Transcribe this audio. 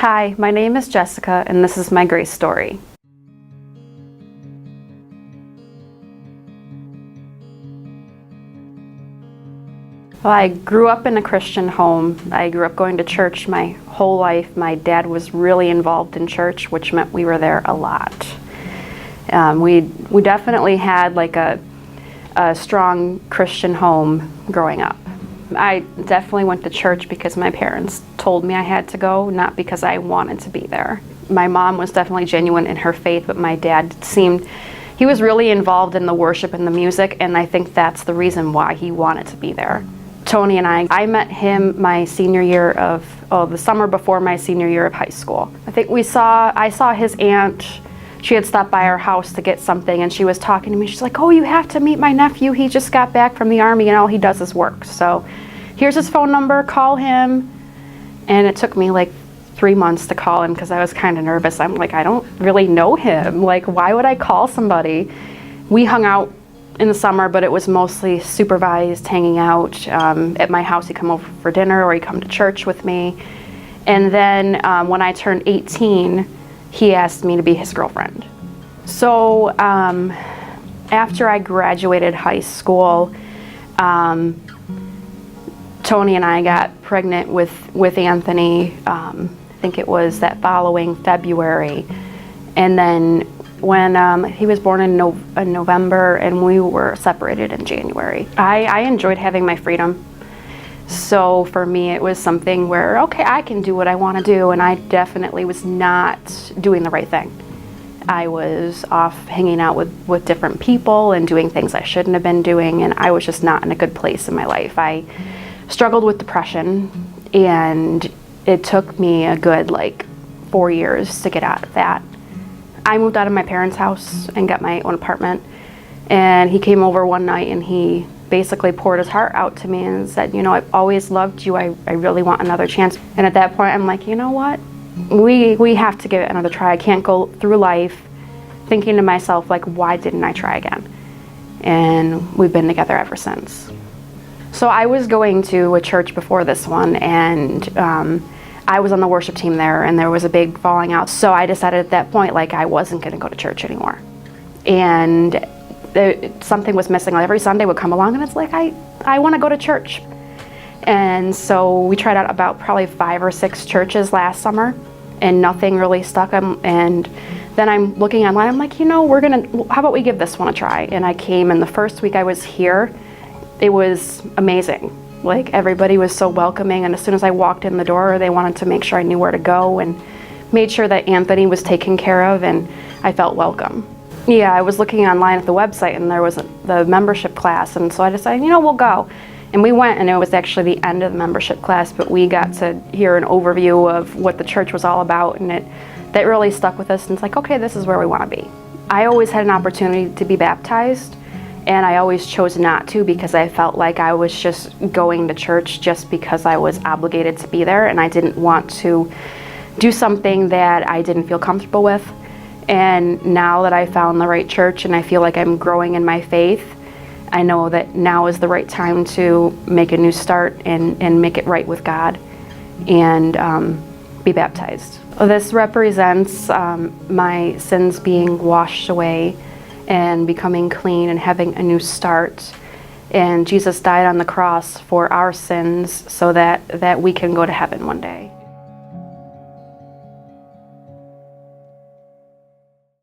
Hi, my name is Jessica, and this is my grace story. Well, I grew up in a Christian home. I grew up going to church my whole life. My dad was really involved in church, which meant we were there a lot. We definitely had like a strong Christian home growing up. I definitely went to church because my parents told me I had to go, not because I wanted to be there. My mom was definitely genuine in her faith, but my dad he was really involved in the worship and the music, and I think that's the reason why he wanted to be there. Tony and I met him my senior year the summer before my senior year of high school. I saw his aunt. She had stopped by our house to get something, and she was talking to me. She's like, "Oh, you have to meet my nephew. He just got back from the Army and all he does is work. So here's his phone number, call him." And it took me like 3 months to call him because I was kind of nervous. I'm like, I don't really know him. Like, why would I call somebody? We hung out in the summer, but it was mostly supervised hanging out at my house. He'd come over for dinner or he'd come to church with me. And then when I turned 18, he asked me to be his girlfriend. So after I graduated high school, Tony and I got pregnant with Anthony. I think it was that following February. And then when he was born in November, and we were separated in January. I enjoyed having my freedom. So for me, it was something where, okay, I can do what I want to do, and I definitely was not doing the right thing. I was off hanging out with different people and doing things I shouldn't have been doing, and I was just not in a good place in my life. I struggled with depression, and it took me a good 4 years to get out of that. I moved out of my parents' house and got my own apartment, and he came over one night and he basically poured his heart out to me and said, "You know, I've always loved you. I really want another chance." And at that point, I'm like, you know what? We have to give it another try. I can't go through life thinking to myself, why didn't I try again? And we've been together ever since. So I was going to a church before this one, and I was on the worship team there, and there was a big falling out. So I decided at that point, I wasn't going to go to church anymore. And something was missing. Every Sunday would come along, and it's I want to go to church. And so we tried out about probably 5 or 6 churches last summer, and nothing really stuck. And then I'm looking online. I'm like, how about we give this one a try? And I came, and the first week I was here, it was amazing. Everybody was so welcoming, and as soon as I walked in the door, they wanted to make sure I knew where to go and made sure that Anthony was taken care of, and I felt welcome. Yeah, I was looking online at the website, and there was the membership class, and so I decided, we'll go. And we went, and it was actually the end of the membership class, but we got to hear an overview of what the church was all about, and that really stuck with us, and it's okay, this is where we want to be. I always had an opportunity to be baptized, and I always chose not to because I felt like I was just going to church just because I was obligated to be there, and I didn't want to do something that I didn't feel comfortable with. And now that I found the right church and I feel like I'm growing in my faith, I know that now is the right time to make a new start and make it right with God and be baptized. This represents my sins being washed away and becoming clean and having a new start. And Jesus died on the cross for our sins so that we can go to heaven one day.